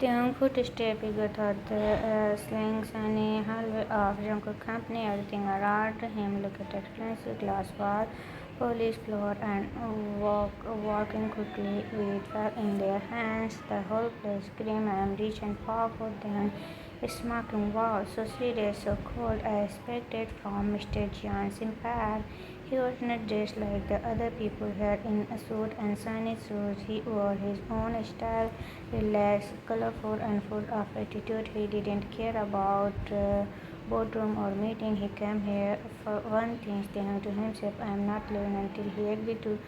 Taekook footsteps echo through the slang sunny hallway of Jungkook's company. Everything around him looked at expensive glass wall, polished floor, and walking quickly with fire in their hands. The whole place screamed and rich and powerful. Then smoking wow, so serious, so cold. I expected from Mr. Jian's empire. He was not dressed like the other people here in a suit and shiny shoes. He wore his own style, relaxed, colorful, and full of attitude. He didn't care about boardroom or meeting. He came here for one thing, saying to himself, I am not leaving until he agreed to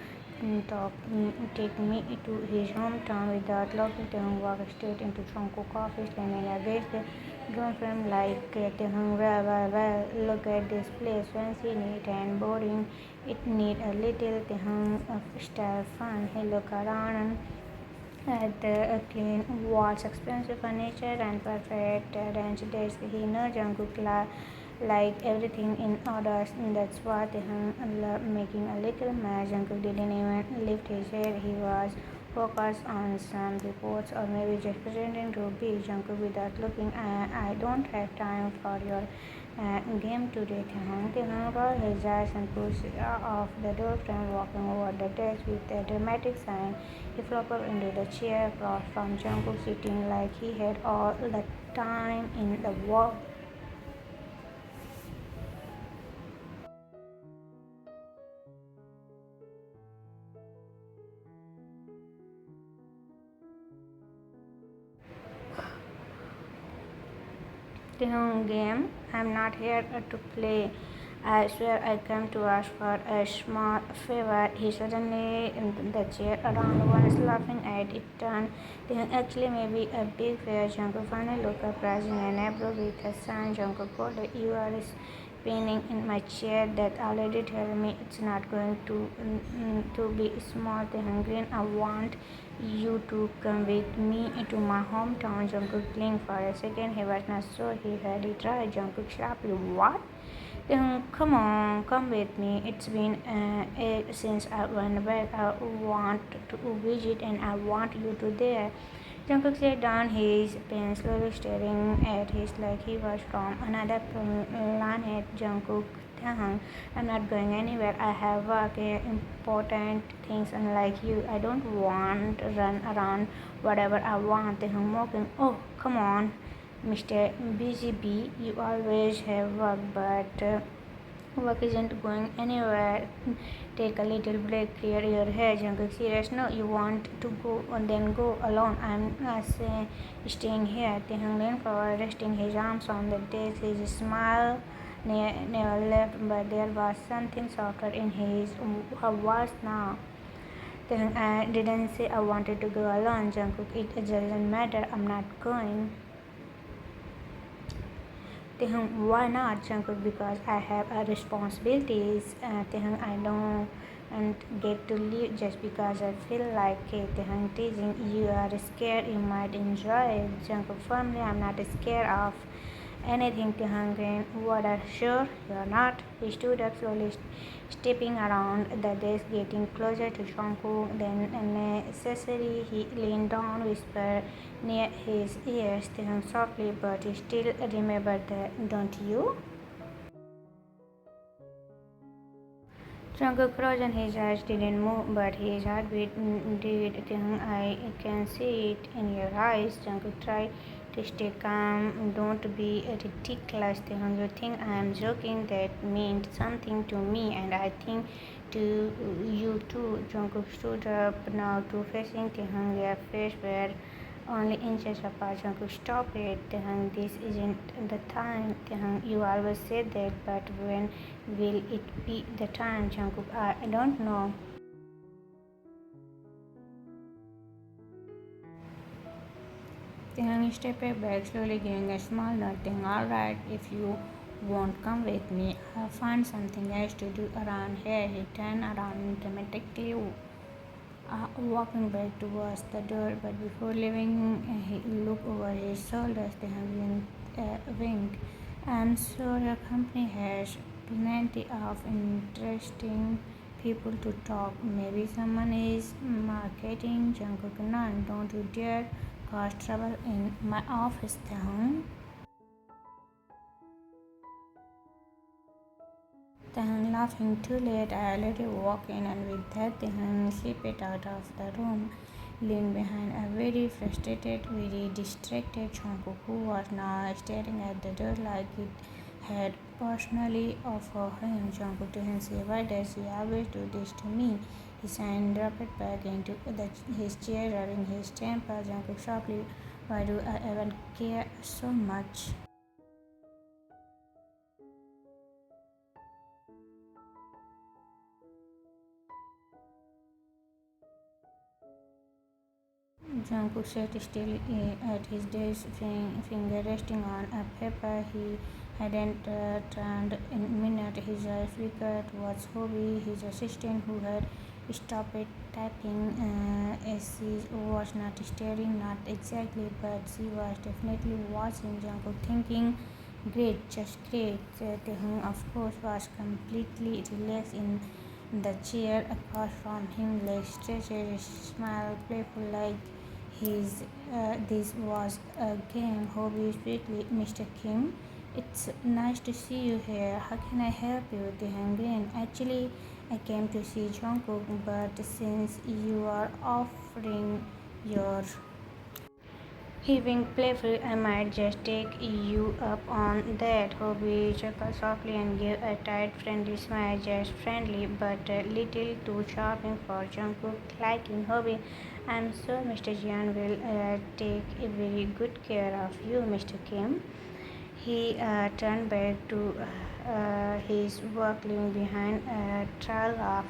take me to his hometown without looking. Taehoon walked straight into Jungkook's office, standing against the door frame like Taehoon. Well, look at this place, fancy, neat, and boring. It need a little Taehoon style fun. He looked around at the clean walls, expensive furniture, and perfect arranged desks. He knows Jungkook like everything in order. That's what he loved making a little mess. Jungkook didn't even lift his head. He was focused on some reports or maybe just pretending to be Jungkook without looking. I don't have time for your game today, Taehoon. Taehoon rolled his eyes and pushed off the door frame, walking over the desk with a dramatic sign. He flopped into the chair across from Jungkook, sitting like he had all the time in the world. Taehoon game. I'm not here to play. I swear I came to ask for a small favor. He suddenly in the chair around once laughing at it turned. Then actually maybe a big fair. Jungkook finally looked up, rising an eyebrow with a sign. Jungkook called it. You are spinning in my chair. That already tell me it's not going to be small. Taehoon grinned. I want you to come with me to my hometown. Jungkook blinked for a second. He was not sure he had it right. Jungkook sharply, what? Come on, come with me. It's been since I went back. I want to visit and I want you to there. Jungkook sat down, his pen slowly staring at his like he was from another planet. Jungkook, I'm not going anywhere. I have work, important things, unlike you. I don't want to run around whatever I want. Mocking, oh, come on. Mr. Busy Bee, you always have work, but work isn't going anywhere. Take a little break, clear your head. Jungkook serious. No, you want to go, then go alone. I'm staying here. Taehyung leaned forward, resting his arms on the desk. His smile never left, but there was something softer in his voice now. I didn't say I wanted to go alone, Jungkook. It doesn't matter. I'm not going. Why not, Jungkook? Because I have responsibilities. I don't get to leave just because I feel like it. Teasing, you are scared you might enjoy it. Jungkook firmly, I'm not scared of anything. Grinned. What are sure you're not? He stood up slowly, stepping around the desk, getting closer to Jungkook. Then necessary, he leaned down, whispered near his ears, softly, but he still remembered that, don't you? Jungkook frozen, his eyes didn't move, but his heartbeat did. I can see it in your eyes. Jungkook tried to stay calm. Don't be ridiculous. You think I am joking? That meant something to me, and I think to you too. Jungkook stood up now, two facing Taehyung. Their face were only inches apart. Jungkook, stop it. This isn't the time. You always say that, but when will it be the time? Jungkook, I don't know. Taehyung stepped back, slowly giving a small nod. Alright, if you won't come with me, I'll find something else to do around here. He turned around dramatically, walking back towards the door, but before leaving, he looked over his shoulders. Winked. I'm sure your company has plenty of interesting people to talk. Maybe someone is marketing. Jungkook, none. Don't you dare cause trouble in my office. Then laughing too late, I already walk in, and with that Tehan slipped out of the room, leaving behind a very frustrated, very distracted Jungkook, who was now staring at the door like it had personally offered him. Jungkook didn't say, "Why does he always do this to me?" He sighed, dropped back into his chair, rubbing his temper. Jungkook sharply, "Why do I even care so much?" Jungkook sat still at his desk, finger resting on a paper he hadn't turned in a minute. His eyes flickered. Was Hobby, his assistant, who had stopped typing as she was not staring, not exactly, but she was definitely watching. Jungkook thinking, "Great, just great." Taehoon, of course, was completely relaxed in the chair across from him, legs stretched, smile playful like this was a game. Hobby sweetly, "Mr. Kim, it's nice to see you here. How can I help you?" The Hungarian. "Actually, I came to see Jungkook, but since you are offering your heaving playful, I might just take you up on that." Hobby chuckled softly and gave a tight, friendly smile, just friendly, but a little too charming for Jungkook liking. "Hobby, I'm sure Mr. Jian will take a very good care of you, Mr. Kim." He turned back to his work, leaving behind a trail of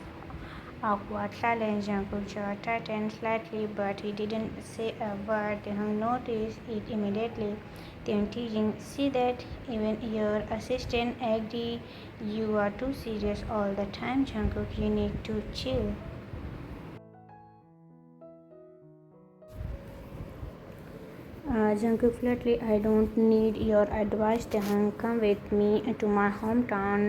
awkward silence. Jungkook's jaw tightened slightly, but he didn't say a word. Taehyung noticed it immediately. Then teasing, "See that? Even your assistant agreed you are too serious all the time, Jungkook. You need to chill." Jungkook flatly, "I don't need your advice, Taehyung. Come with me to my hometown,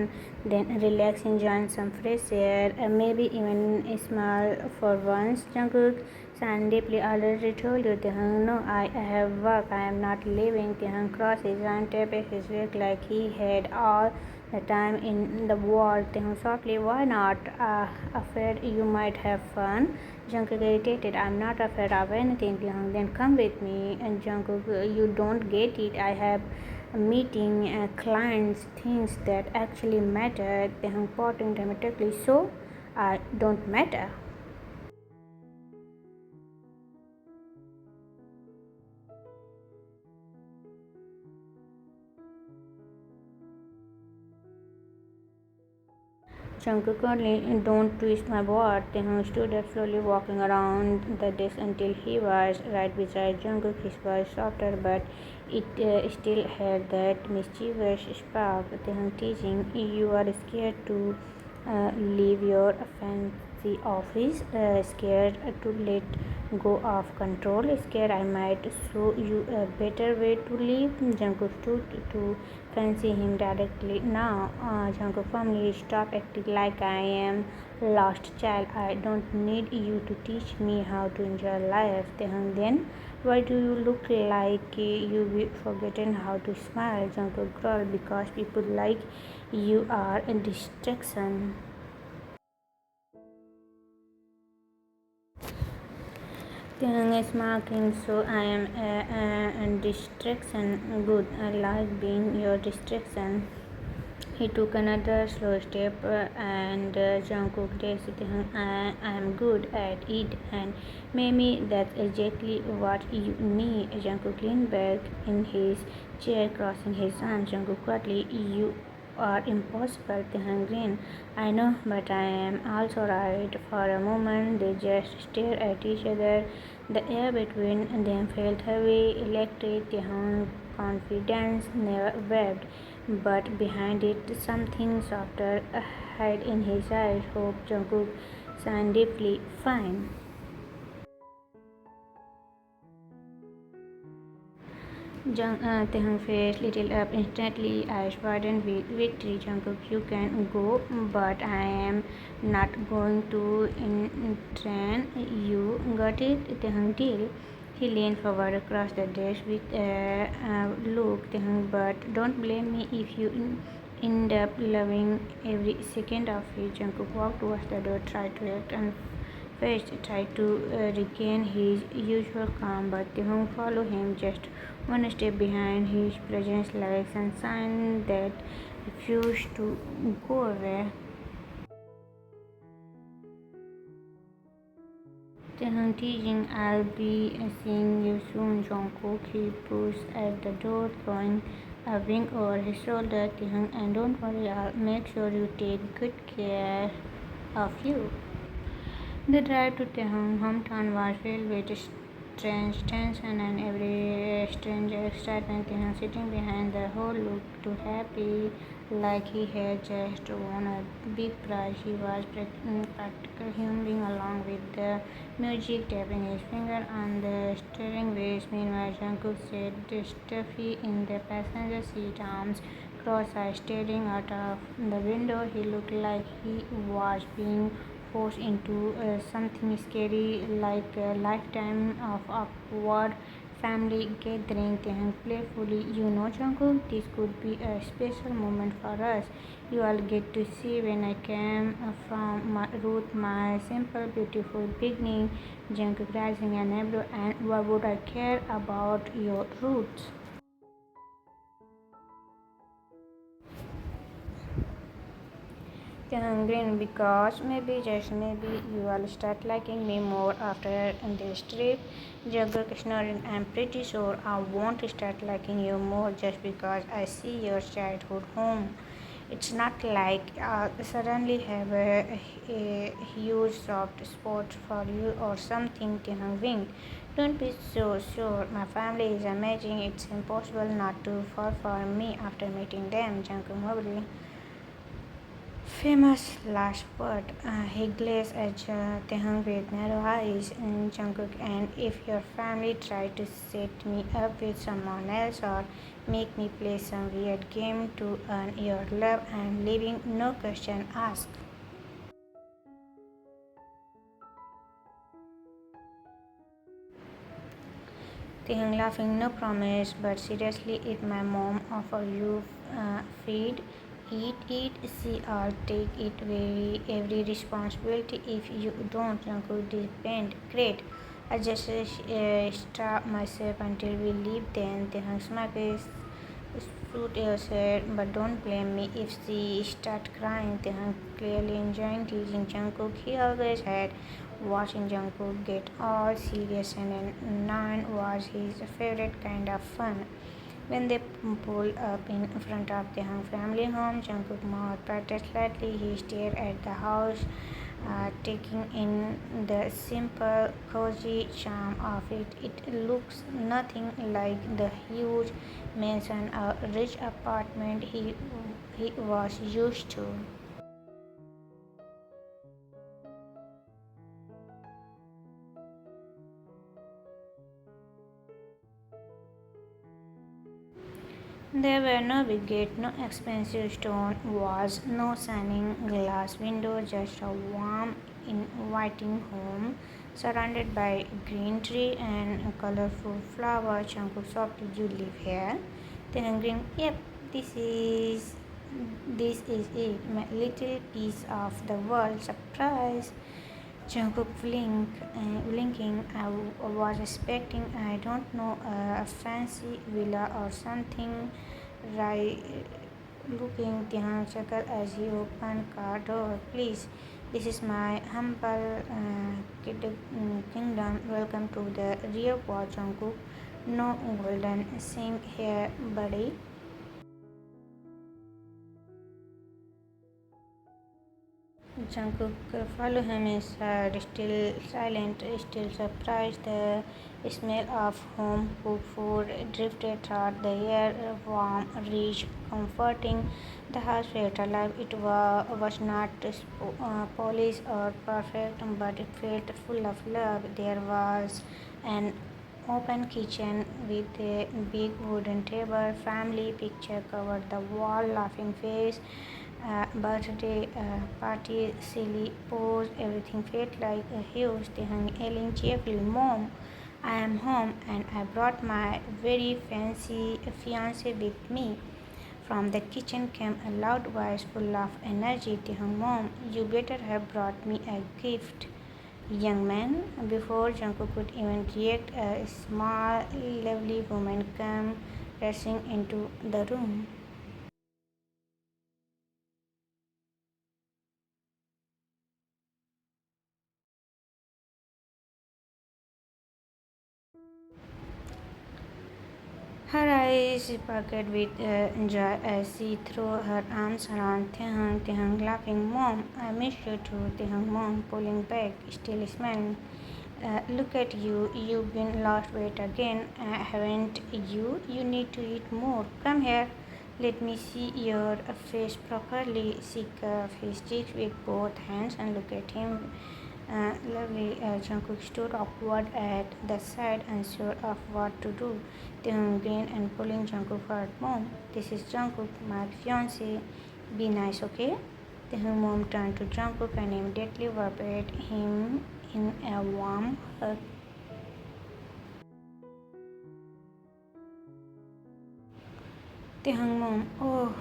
then relax, enjoy some fresh air, maybe even smile for once." Jungkook sighed deeply. "Already told you, Taehyung. No, I have work. I am not leaving." Taehyung crossed his arms, tapped his back like he had all the time in the world. Taehyung softly, "Why not? Afraid you might have fun?" Jungkook irritated, "I'm not afraid of anything." Taehyung, "Then come with me." And Jungkook, "You don't get it. I have a meeting, clients, things that actually matter." Taehyung pouting dramatically, "So I don't matter?" Jungkook only, "Don't twist my board." Taehyung stood up slowly, walking around the desk until he was right beside Jungkook. His voice softer, but it still had that mischievous spark. Taehyung teasing, "You are scared to leave your fancy office, scared to let go of control, scared I might show you a better way to live." Jungkook stood to fancy him directly now. Jungkook firmly, "Stop acting like I am lost child. I don't need you to teach me how to enjoy life." Taehyung, "Then why do you look like you've forgotten how to smile?" Jungkook growled, "Because people like you are a distraction." Taehyung is smirking, "So I am a distraction. Good, I like being your distraction." He took another slow step, and Jungkook danced. Taehyung, I am good at it, and maybe that's exactly what you need." Jungkook leaned back in his chair, crossing his arms. Jungkook quietly, "You are impossible." Taehyung grinned, "I know, but I am also right." For a moment, they just stared at each other. The air between them felt heavy, electric. Taehyung's confidence never wavered, but behind it, something softer hid in his eyes. Hope. Jungkook sighed deeply, "Fine." Taehyung's face lit up instantly, eyes widened with victory. "Jungkook, you can go, but I am not going to entrain you. Got it?" Taehyung, "Deal." He leaned forward across the desk with a look, but don't blame me if you end up loving every second of it. Jungkook walked towards the door, tried to act unfazed, tried to regain his usual calm, but Taehoon followed him just one step behind. His presence like sunshine that refused to go away. Taehoon teasing, I'll be seeing you soon, Jungkook. He pushed at the door, throwing a wink over his shoulder. Taehoon, and don't worry, I'll make sure you take good care of you. The drive to Taehoon's hometown was filled with strange tension and every strange excitement. Taehoon, sitting behind the whole, looked too happy, like he had just won a big prize. He was practically humming along with the music, tapping his finger on the steering wheel. Meanwhile, Jungkook sat stuffy in the passenger seat, arms cross-eyed, staring out of the window. He looked like he was being forced into something scary, like a lifetime of awkward family gathering. Taehoon playfully, you know, Jungkook, this could be a special moment for us. You all get to see when I came from my root, my simple, beautiful beginning. Jungkook raising an eyebrow, and why would I care about your roots? Green, because maybe, just maybe, you will start liking me more after this trip. Jungkook snoring, I'm pretty sure I won't start liking you more just because I see your childhood home. It's not like I'll suddenly have a huge soft spot for you or something. Taehoon winked. Don't be so sure. My family is amazing. It's impossible not to fall for me after meeting them. Jungkook moved. Famous last word. He glares at Taehoon with narrow eyes. Jungkook, and if your family tried to set me up with someone else or make me play some weird game to earn your love, I'm leaving, no question asked. Taehoon laughing, no promise, but seriously, if my mom offer you feed, eat, see, I'll take it every responsibility if you don't. Jungkook depend. Great. I just starve myself until we leave then. Taehoon smile suit yourself, but don't blame me if she start crying. Taehoon clearly enjoying teasing Jungkook. He always had watching Jungkook get all serious and annoying was his favorite kind of fun. When they pulled up in front of the family home, Jungkook's mouth parted slightly. He stared at the house, taking in the simple, cozy charm of it. It looks nothing like the huge mansion or rich apartment he was used to. There were no big gate, no expensive stone walls, no shining glass window, just a warm, inviting home surrounded by green tree and colorful flowers. Jungkook softly, you live here? Then green, yep, this is this is it, my little piece of the world. Surprise! Jungkook blinking. Was expecting, I don't know, a fancy villa or something. Right, looking Taehoon chuckled as he opened car door. Please, this is my humble kingdom. Welcome to the real world, Jungkook. No golden sink here, buddy. Jungkook followed him inside, still silent, still surprised. The smell of home-cooked food drifted through the air, warm, rich, comforting. The house felt alive. It was not polished or perfect, but it felt full of love. There was an open kitchen with a big wooden table, family picture covered the wall, laughing face, birthday party, silly pose, everything felt like a huge thing, yelling cheerfully, Mom, I am home and I brought my very fancy fiance with me. From the kitchen came a loud voice full of energy. Tehung mom, you better have brought me a gift. Young man, before Jungkook could even react, a small, lovely woman came rushing into the room. Her eyes sparkled with joy as she threw her arms around Taehyung. Taehyung laughing, Mom, I miss you too. Taehyung mom pulling back, still smiling. Look at you, you've been lost weight again, haven't you? You need to eat more. Come here, let me see your face properly. She cuffed his cheeks with both hands and looked at him. Lovely. Jungkook stood awkward at the side, unsure of what to do. Taehyung grinned and pulling Jungkook forward. Mom, this is Jungkook, my fiance. Be nice, okay? Taehyung mom turned to Jungkook and immediately wrapped him in a warm hug. Taehyung mom, oh,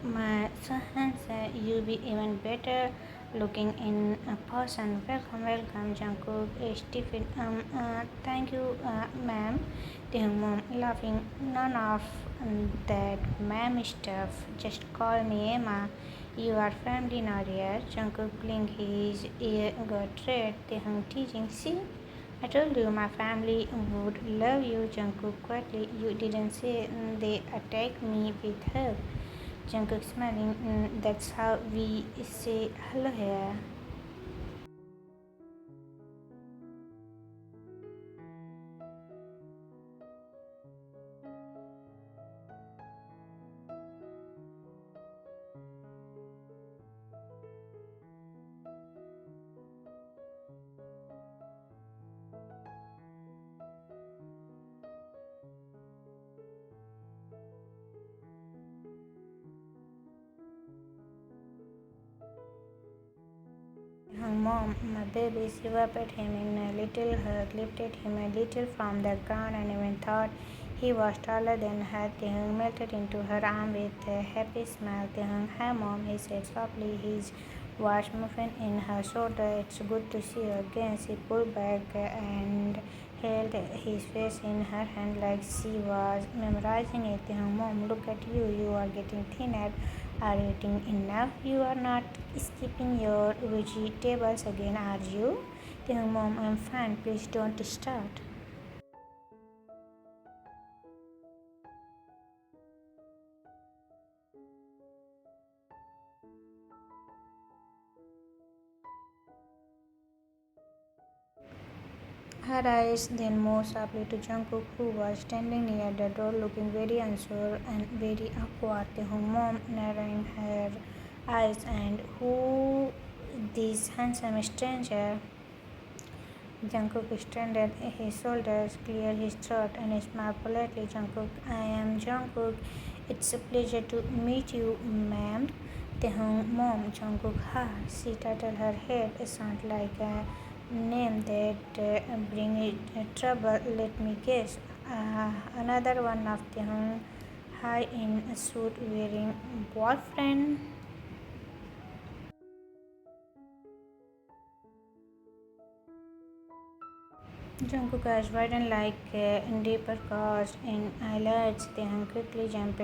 my so handsome, you'll be even better looking in a person. Welcome, welcome, Jungkook. Stephen, thank you, ma'am. Taehyung mom laughing. None of that ma'am stuff. Just call me Emma. You are family now, dear. Jungkook blinked his ear got red. Taehyung teasing. See, I told you my family would love you, Jungkook quietly. You didn't say they attacked me with her. Jungkook smiling. That's how we say hello here. Her mom, my baby, she wrapped him in a little hug, lifted him a little from the ground, and even thought he was taller than her. Taehyung melted into her arm with a happy smile. Taehyung, hi mom, he said softly, his voice moving in her shoulder. It's good to see you again. She pulled back and held his face in her hand like she was memorizing it. Taehyung, mom, look at you. You are getting thinner. Are you eating enough? You are not skipping your vegetables again, are you? Taehyung, mom, I'm fine. Please don't start. Her eyes then moved sharply to Jungkook, who was standing near the door, looking very unsure and very awkward. Taehyung, mom, narrowing her eyes, and who this handsome stranger? Jungkook straightened his shoulders, cleared his throat, and smiled politely. Jungkook, I am Jungkook. It's a pleasure to meet you, ma'am. Taehyung, mom, Jungkook, ha. She tilted her head. Sound like a name that bring trouble. Let me guess. Another one of Taehyung high in a suit wearing boyfriend. Jungkook eyes widened like deeper cuts in eyelids. Taehyung quickly jumped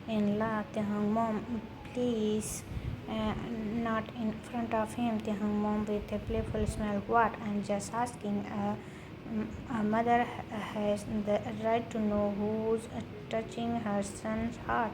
in laugh. Taehyung, mom, please, not in front of him. Taehyung, mom, with a playful smile. What? I'm just asking. A mother has the right to know who's touching her son's heart.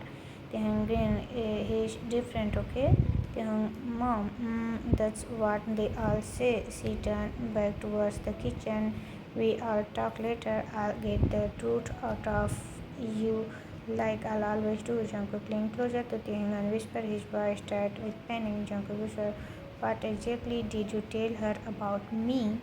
Taehyung grinned. He's different, okay? Taehyung, mom, that's what they all say. She turned back towards the kitchen. We all talk later. I'll get the truth out of you like I'll always do. Jungkook leaned closer to Taehyung and whispered, his voice tight with panic. Jungkook whispered, what exactly did you tell her about me?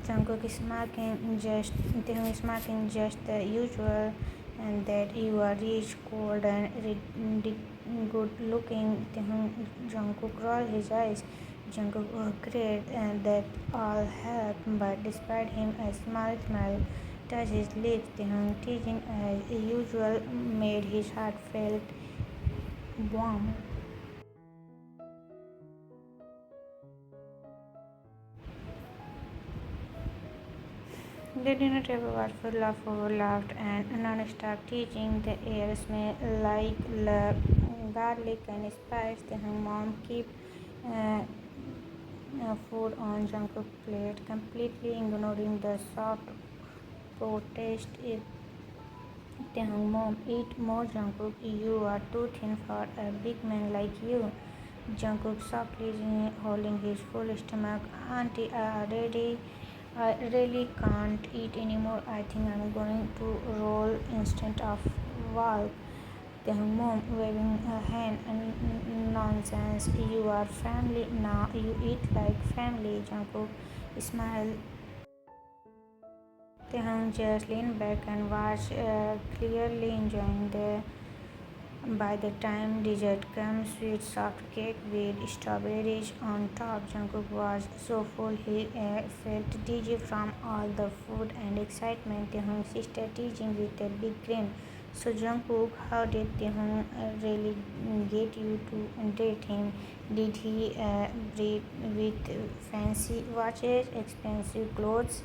Jungkook is marking just Taehyung is marking just the usual. and that you are rich, cold, and good looking. Jungkook rolled his eyes. Jungkook agreed, and that all helped, but despite him, a small smile touched his lips. Teasing as usual made his heart felt warm. The dinner table was full of food, laughter, and non-stop teasing. The air smelled like garlic and spice. The mom kept uh, food on Jungkook's plate, completely ignoring the soft protest. If the mom eat more Jungkook, you are too thin for a big man like you. Jungkook softly holding his full stomach. Auntie, I really can't eat anymore. I think I'm going to roll instead of walk. The mom waving her hand. Nonsense. You are family now. You eat like family. Jungkook smiled. Taehyung just leaned back and was clearly enjoying the. By the time dessert comes, sweet soft cake with strawberries on top, Jungkook was so full he felt dizzy from all the food and excitement. Taehyung's sister teasing with a big grin. So Jungkook, how did Taehyung really get you to date him? Did he breed with fancy watches, expensive clothes,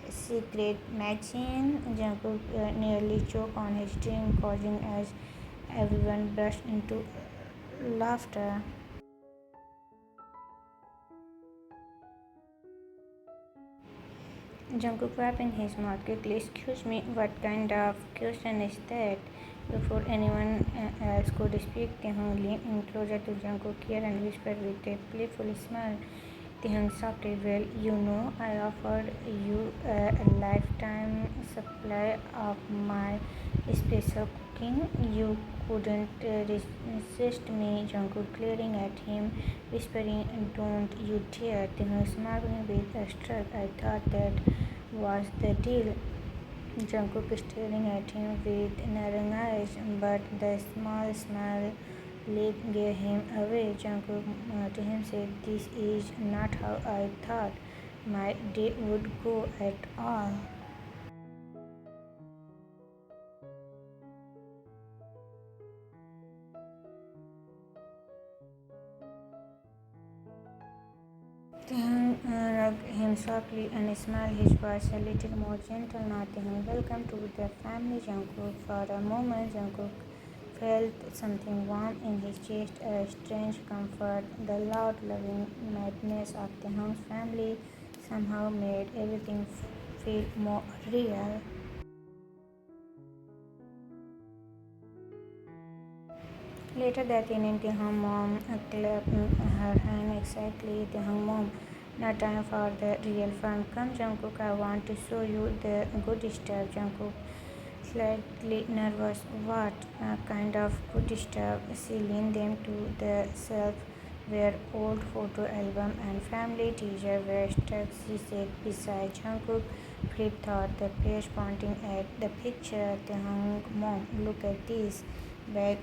secret magazine? Jungkook nearly choked on his drink, causing as everyone burst into laughter. Jungkook wrapping his mouth quickly. Excuse me, what kind of question is that? Before anyone else could speak, Taehyung leaned closer to Jungkook's ear and whispered with a playful smile. Taehyung softly, well, you know, I offered you a lifetime supply of my special cooking. You couldn't resist me. Jungkook glaring at him, whispering, don't you dare. Taehyung smiling with a shrug. I thought that was the deal. Jungkook staring at him with narrowing eyes, but the small smile gave him away. Jungkook to him said, this is not how I thought my day would go at all. Taehyung rubbed him softly and smiled, his voice a little more gentle. Now Taehyung, welcome to the family, Jungkook. For a moment, Jungkook felt something warm in his chest, a strange comfort. The loud, loving madness of Taehyung's family somehow made everything feel more real. Later that evening, Taehyung mom clapped her hand excitedly. Taehyung mom, now time for the real fun. Come, Jungkook, I want to show you the good stuff. Jungkook, slightly nervous. What kind of good stuff? She leaned them to the shelf where old photo album and family teaser were stuck. She sat beside Jungkook, flipped through the page, pointing at the picture. Taehyung mom, look at this. Back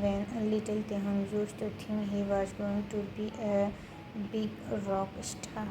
when little Taehyung used to think he was going to be a big rock star.